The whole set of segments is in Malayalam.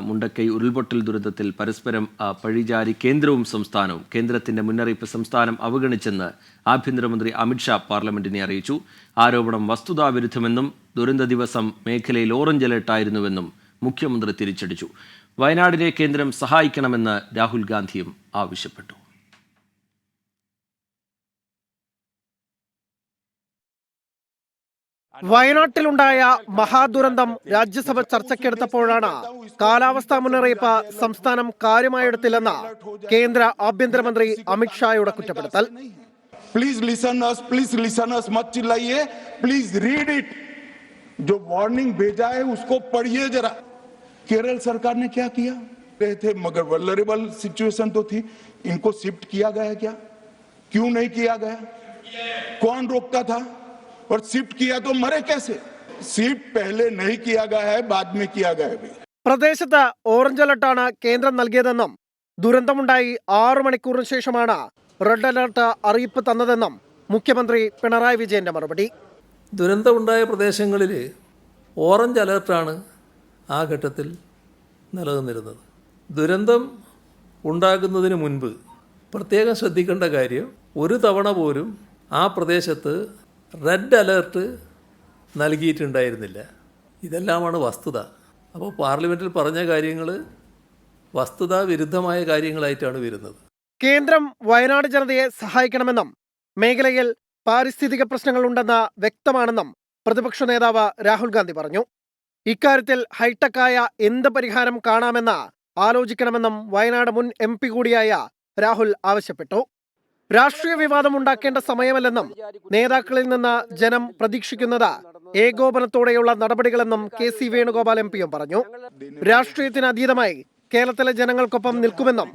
മുണ്ടക്കൈ ഉരുൾപൊട്ടൽ ദുരന്തത്തിൽ പരസ്പരം പഴിചാരി കേന്ദ്രവും സംസ്ഥാനവും. കേന്ദ്രത്തിന്റെ മുന്നറിയിപ്പ് സംസ്ഥാനം അവഗണിച്ചെന്ന് ആഭ്യന്തരമന്ത്രി അമിത്ഷാ പാർലമെന്റിനെ അറിയിച്ചു. ആരോപണം വസ്തുതാവിരുദ്ധമെന്നും ദുരന്ത ദിവസം മേഖലയിൽ ഓറഞ്ച് അലർട്ടായിരുന്നുവെന്നും മുഖ്യമന്ത്രി തിരിച്ചടിച്ചു. വയനാടിനെ കേന്ദ്രം സഹായിക്കണമെന്ന് രാഹുൽ ഗാന്ധിയും ആവശ്യപ്പെട്ടു. വയനാട്ടിലുണ്ടായ മഹാദുരന്തം രാജ്യസഭ ചർച്ചയ്ക്കെടുത്തപ്പോഴാണ് കാലാവസ്ഥാ മുന്നറിയിപ്പ് സംസ്ഥാനം കാര്യമായെടുത്തില്ലെന്ന് കേന്ദ്ര ആഭ്യന്തരമന്ത്രി അമിത്ഷായുടെ കുറ്റപ്പെടുത്തൽ. प्लीज लिसन अस मत चिल्लाइए, प्लीज रीड इट. जो वार्निंग भेजा है उसको पढ़िए जरा. केरल सरकार ने क्या किया थे, मगर वल्नरेबल सिचुएशन तो थी. इनको शिफ्ट किया गया क्या? क्यों नहीं किया गया? कौन रोकता था? और शिफ्ट किया तो मरे कैसे? शिफ्ट पहले नहीं किया गया है, बाद में किया गया है. പ്രദേശത്ത് ഓറഞ്ച് അലർട്ടാണ് കേന്ദ്രം നൽകിയതെന്നും ദുരന്തമുണ്ടായി 6 മണിക്കൂറിന് ശേഷമാണ് റെഡ് അലർട്ട് അറിയിപ്പ് തന്നതെന്നും മുഖ്യമന്ത്രി പിണറായി വിജയന്റെ മറുപടി. ദുരന്തമുണ്ടായ പ്രദേശങ്ങളിൽ ഓറഞ്ച് അലർട്ടാണ് ആ ഘട്ടത്തിൽ നിലനിന്നിരുന്നത്. ദുരന്തം ഉണ്ടാകുന്നതിന് മുൻപ് പ്രത്യേകം ശ്രദ്ധിക്കേണ്ട കാര്യം, ഒരു തവണ പോലും ആ പ്രദേശത്ത് റെഡ് അലർട്ട് നൽകിയിട്ടുണ്ടായിരുന്നില്ല. ഇതെല്ലാമാണ് വസ്തുത. അപ്പോൾ പാർലമെൻറ്റിൽ പറഞ്ഞ കാര്യങ്ങൾ വസ്തുതാ വിരുദ്ധമായ കാര്യങ്ങളായിട്ടാണ് വരുന്നത്. കേന്ദ്രം വയനാട് ജനതയെ സഹായിക്കണമെന്നും മേഖലയിൽ പാരിസ്ഥിതിക പ്രശ്നങ്ങളുണ്ടെന്ന് വ്യക്തമാണെന്നും പ്രതിപക്ഷ നേതാവ് രാഹുൽ ഗാന്ധി പറഞ്ഞു. ഇക്കാര്യത്തിൽ ഹൈടെക്കായ എന്ത് പരിഹാരം കാണാമെന്ന് ആലോചിക്കണമെന്നും വയനാട് മുൻ MP കൂടിയായ രാഹുൽ ആവശ്യപ്പെട്ടു. രാഷ്ട്രീയ വിവാദം ഉണ്ടാക്കേണ്ട സമയമല്ലെന്നും നേതാക്കളിൽ നിന്ന് ജനം പ്രതീക്ഷിക്കുന്നത് ഏകോപനത്തോടെയുള്ള നടപടികളെന്നും KC വേണുഗോപാൽ MPയും പറഞ്ഞു. രാഷ്ട്രീയത്തിന് അതീതമായി കേരളത്തിലെ ജനങ്ങൾക്കൊപ്പം നിൽക്കുമെന്നും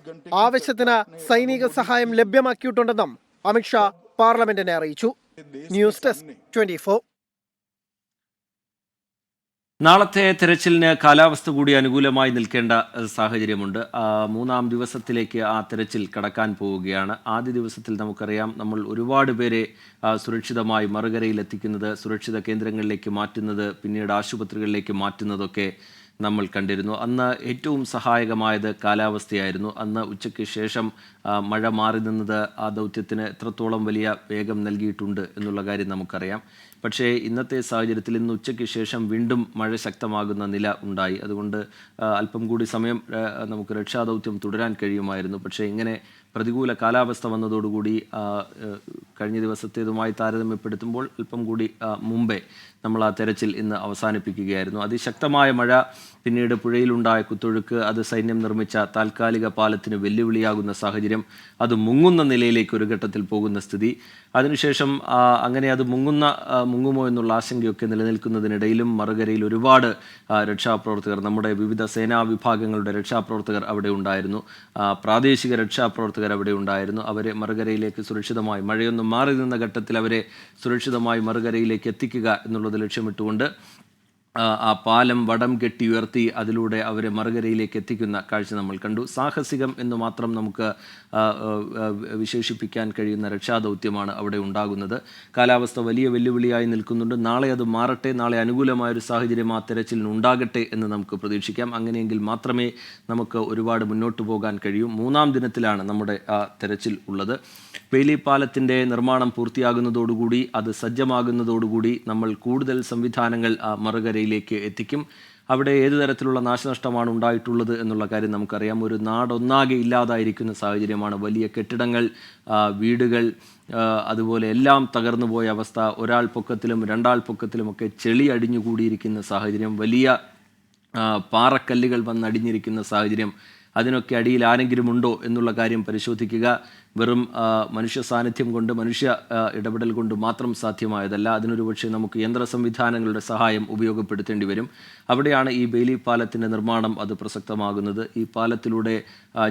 ആവശ്യത്തിന് സൈനിക സഹായം ലഭ്യമാക്കിയിട്ടുണ്ടെന്നും അമിത്ഷാ പാർലമെന്റിനെ അറിയിച്ചു. News desk 24. നാളത്തെ തെരച്ചിലിന് കാലാവസ്ഥ കൂടി അനുകൂലമായി നിൽക്കേണ്ട സാഹചര്യമുണ്ട്. 3-ാം ദിവസത്തിലേക്ക് ആ തെരച്ചിൽ കടക്കാൻ പോവുകയാണ്. ആദ്യ ദിവസത്തിൽ നമുക്കറിയാം, നമ്മൾ ഒരുപാട് പേരെ സുരക്ഷിതമായി മറുകരയിൽ എത്തിക്കുന്നത്, സുരക്ഷിത കേന്ദ്രങ്ങളിലേക്ക് മാറ്റുന്നത്, പിന്നീട് ആശുപത്രികളിലേക്ക് മാറ്റുന്നതൊക്കെ നമ്മൾ കണ്ടിരുന്നു. അന്ന് ഏറ്റവും സഹായകമായത് കാലാവസ്ഥയായിരുന്നു. അന്ന് ഉച്ചയ്ക്ക് ശേഷം മഴ മാറി നിന്നത് ആ ദൗത്യത്തിന് എത്രത്തോളം വലിയ വേഗം നൽകിയിട്ടുണ്ട് എന്നുള്ള കാര്യം നമുക്കറിയാം. പക്ഷേ ഇന്നത്തെ സാഹചര്യത്തിൽ ഇന്ന് ഉച്ചയ്ക്ക് ശേഷം വീണ്ടും മഴ ശക്തമാകുന്ന നില ഉണ്ടായി. അതുകൊണ്ട് അല്പം കൂടി സമയം നമുക്ക് രക്ഷാദൗത്യം തുടരാൻ കഴിയുമായിരുന്നു. പക്ഷേ ഇങ്ങനെ പ്രതികൂല കാലാവസ്ഥ വന്നതോടുകൂടി കഴിഞ്ഞ ദിവസത്തേതുമായി താരതമ്യപ്പെടുത്തുമ്പോൾ അല്പം കൂടി മുമ്പേ നമ്മൾ ആ തെരച്ചിൽ ഇന്ന് അവസാനിപ്പിക്കുകയായിരുന്നു. അതിശക്തമായ മഴ, പിന്നീട് പുഴയിലുണ്ടായ കുത്തൊഴുക്ക്, അത് സൈന്യം നിർമ്മിച്ച താൽക്കാലിക പാലത്തിന് വെല്ലുവിളിയാകുന്ന സാഹചര്യം, അത് മുങ്ങുന്ന നിലയിലേക്ക് ഒരു ഘട്ടത്തിൽ പോകുന്ന സ്ഥിതി. അതിനുശേഷം അങ്ങനെ അത് മുങ്ങുമോ എന്നുള്ള ആശങ്കയൊക്കെ നിലനിൽക്കുന്നതിനിടയിലും മറുകരയിൽ ഒരുപാട് രക്ഷാപ്രവർത്തകർ, നമ്മുടെ വിവിധ സേനാ വിഭാഗങ്ങളുടെ രക്ഷാപ്രവർത്തകർ അവിടെ ഉണ്ടായിരുന്നു. പ്രാദേശിക രക്ഷാപ്രവർത്തകർ അവിടെ ഉണ്ടായിരുന്നു. അവരെ മറുകരയിലേക്ക് സുരക്ഷിതമായി, മഴയൊന്നും മാറി നിന്ന ഘട്ടത്തിൽ അവരെ സുരക്ഷിതമായി മറുകരയിലേക്ക് എത്തിക്കുക എന്നുള്ളത് ലക്ഷ്യമിട്ടുകൊണ്ട് ആ പാലം വടം കെട്ടി ഉയർത്തി അതിലൂടെ അവരെ മറുകരയിലേക്ക് എത്തിക്കുന്ന കാഴ്ച നമ്മൾ കണ്ടു. സാഹസികം എന്ന് മാത്രം നമുക്ക് വിശേഷിപ്പിക്കാൻ കഴിയുന്ന രക്ഷാദൗത്യമാണ് അവിടെ ഉണ്ടാകുന്നത്. കാലാവസ്ഥ വലിയ വെല്ലുവിളിയായി നിൽക്കുന്നുണ്ട്. നാളെ അത് മാറട്ടെ, നാളെ അനുകൂലമായൊരു സാഹചര്യം ആ തെരച്ചിലിന് ഉണ്ടാകട്ടെ എന്ന് നമുക്ക് പ്രതീക്ഷിക്കാം. അങ്ങനെയെങ്കിൽ മാത്രമേ നമുക്ക് ഒരുപാട് മുന്നോട്ട് പോകാൻ കഴിയൂ. 3-ാം ദിനത്തിലാണ് നമ്മുടെ ആ തെരച്ചിൽ ഉള്ളത്. ബെയിലി പാലത്തിൻ്റെ നിർമ്മാണം പൂർത്തിയാകുന്നതോടുകൂടി, അത് സജ്ജമാകുന്നതോടുകൂടി നമ്മൾ കൂടുതൽ സംവിധാനങ്ങൾ മറുകരയിലേക്ക് എത്തിക്കും. അവിടെ ഏത് തരത്തിലുള്ള നാശനഷ്ടമാണ് ഉണ്ടായിട്ടുള്ളത് എന്നുള്ള കാര്യം നമുക്കറിയാം. ഒരു നാടൊന്നാകെ ഇല്ലാതായിരിക്കുന്ന സാഹചര്യമാണ്. വലിയ കെട്ടിടങ്ങൾ, വീടുകൾ, അതുപോലെ എല്ലാം തകർന്നു പോയ അവസ്ഥ. ഒരാൾ പൊക്കത്തിലും 2 ആൾ പൊക്കത്തിലുമൊക്കെ ചെളി അടിഞ്ഞുകൂടിയിരിക്കുന്ന സാഹചര്യം, വലിയ പാറക്കല്ലുകൾ വന്നടിഞ്ഞിരിക്കുന്ന സാഹചര്യം. അതിനൊക്കെ അടിയിൽ ആരെങ്കിലും ഉണ്ടോ എന്നുള്ള കാര്യം പരിശോധിക്കുക. വെറും മനുഷ്യ സാന്നിധ്യം കൊണ്ട്, മനുഷ്യ ഇടപെടൽ കൊണ്ട് മാത്രം സാധ്യമായതല്ല. അതിനൊരു പക്ഷേ നമുക്ക് യന്ത്ര സംവിധാനങ്ങളുടെ സഹായം ഉപയോഗപ്പെടുത്തേണ്ടി വരും. അവിടെയാണ് ഈ ബെയിലി പാലത്തിൻ്റെ നിർമ്മാണം അത് പ്രസക്തമാകുന്നത്. ഈ പാലത്തിലൂടെ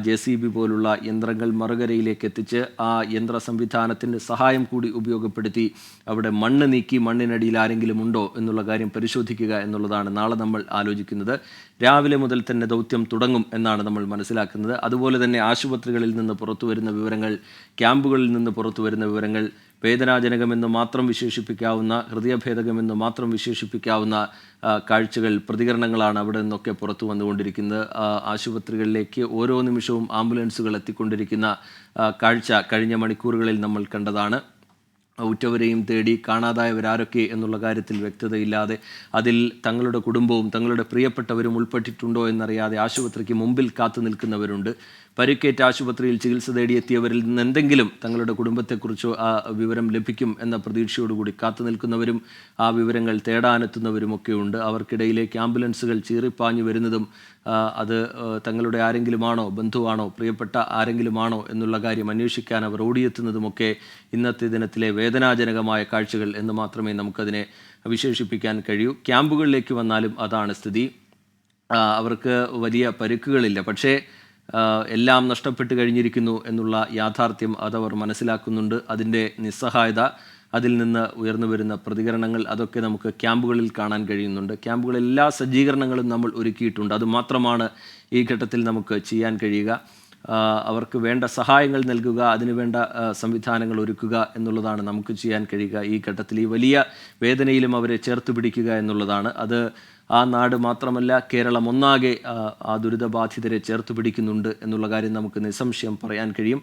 JCB പോലുള്ള യന്ത്രങ്ങൾ മറുകരയിലേക്ക് എത്തിച്ച് ആ യന്ത്ര സംവിധാനത്തിൻ്റെ സഹായം കൂടി ഉപയോഗപ്പെടുത്തി അവിടെ മണ്ണ് നീക്കി മണ്ണിനടിയിൽ ആരെങ്കിലും ഉണ്ടോ എന്നുള്ള കാര്യം പരിശോധിക്കുക എന്നുള്ളതാണ് നാളെ നമ്മൾ ആലോചിക്കുന്നത്. രാവിലെ മുതൽ തന്നെ ദൗത്യം തുടങ്ങും എന്നാണ് നമ്മൾ മനസ്സിലാക്കുന്നത്. അതുപോലെ തന്നെ ആശുപത്രികളിൽ നിന്ന് പുറത്തു വരുന്ന വിവരങ്ങൾ, ക്യാമ്പുകളിൽ നിന്ന് പുറത്തു വരുന്ന വിവരങ്ങൾ, വേദനാജനകമെന്ന് മാത്രം വിശേഷിപ്പിക്കാവുന്ന, ഹൃദയഭേദകമെന്ന് മാത്രം വിശേഷിപ്പിക്കാവുന്ന കാഴ്ചകൾ, പ്രതികരണങ്ങളാണ് അവിടെ നിന്നൊക്കെ പുറത്തു വന്നുകൊണ്ടിരിക്കുന്നത്. ആശുപത്രികളിലേക്ക് ഓരോ നിമിഷവും ആംബുലൻസുകൾ എത്തിക്കൊണ്ടിരിക്കുന്ന കാഴ്ച കഴിഞ്ഞ മണിക്കൂറുകളിൽ നമ്മൾ കണ്ടതാണ്. ഉറ്റവരെയും തേടി കാണാതായവരാരൊക്കെ എന്നുള്ള കാര്യത്തിൽ വ്യക്തതയില്ലാതെ, അതിൽ തങ്ങളുടെ കുടുംബവും തങ്ങളുടെ പ്രിയപ്പെട്ടവരും ഉൾപ്പെട്ടിട്ടുണ്ടോ എന്നറിയാതെ ആശുപത്രിക്ക് മുമ്പിൽ കാത്തു നിൽക്കുന്നവരുണ്ട്. പരിക്കേറ്റ ആശുപത്രിയിൽ ചികിത്സ തേടിയെത്തിയവരിൽ നിന്ന് എന്തെങ്കിലും തങ്ങളുടെ കുടുംബത്തെക്കുറിച്ചോ ആ വിവരം ലഭിക്കും എന്ന പ്രതീക്ഷയോടുകൂടി കാത്തു നിൽക്കുന്നവരും ആ വിവരങ്ങൾ തേടാനെത്തുന്നവരുമൊക്കെ ഉണ്ട്. അവർക്കിടയിലേക്ക് ആംബുലൻസുകൾ ചീറിപ്പാഞ്ഞു വരുന്നതും അത് തങ്ങളുടെ ആരെങ്കിലുമാണോ, ബന്ധുവാണോ, പ്രിയപ്പെട്ട ആരെങ്കിലുമാണോ എന്നുള്ള കാര്യം അന്വേഷിക്കാൻ അവർ ഓടിയെത്തുന്നതുമൊക്കെ ഇന്നത്തെ ദിനത്തിലെ വേദനാജനകമായ കാഴ്ചകൾ എന്ന് മാത്രമേ നമുക്കതിനെ വിശേഷിപ്പിക്കാൻ കഴിയൂ. ക്യാമ്പുകളിലേക്ക് വന്നാലും അതാണ് സ്ഥിതി. അവർക്ക് വലിയ പരുക്കുകളില്ല, പക്ഷേ എല്ലാം നഷ്ടപ്പെട്ട് കഴിഞ്ഞിരിക്കുന്നു എന്നുള്ള യാഥാർത്ഥ്യം അതവർ മനസ്സിലാക്കുന്നുണ്ട്. അതിൻ്റെ നിസ്സഹായത, അതിൽ നിന്ന് ഉയർന്നു വരുന്ന പ്രതികരണങ്ങൾ, അതൊക്കെ നമുക്ക് ക്യാമ്പുകളിൽ കാണാൻ കഴിയുന്നുണ്ട്. ക്യാമ്പുകളിൽ എല്ലാ സജ്ജീകരണങ്ങളും നമ്മൾ ഒരുക്കിയിട്ടുണ്ട്. അതുമാത്രമാണ് ഈ ഘട്ടത്തിൽ നമുക്ക് ചെയ്യാൻ കഴിയുക. അവർക്ക് വേണ്ട സഹായങ്ങൾ നൽകുക, അതിനുവേണ്ട സംവിധാനങ്ങൾ ഒരുക്കുക എന്നുള്ളതാണ് നമുക്ക് ചെയ്യാൻ കഴിയുക. ഈ ഘട്ടത്തിൽ ഈ വലിയ വേദനയിലും അവരെ ചേർത്ത് പിടിക്കുക എന്നുള്ളതാണ്. അത് ആ നാട് മാത്രമല്ല, കേരളം ഒന്നാകെ ആ ദുരിതബാധിതരെ ചേർത്ത് പിടിക്കുന്നുണ്ട് എന്നുള്ള കാര്യം നമുക്ക് നിസ്സംശയം പറയാൻ കഴിയും.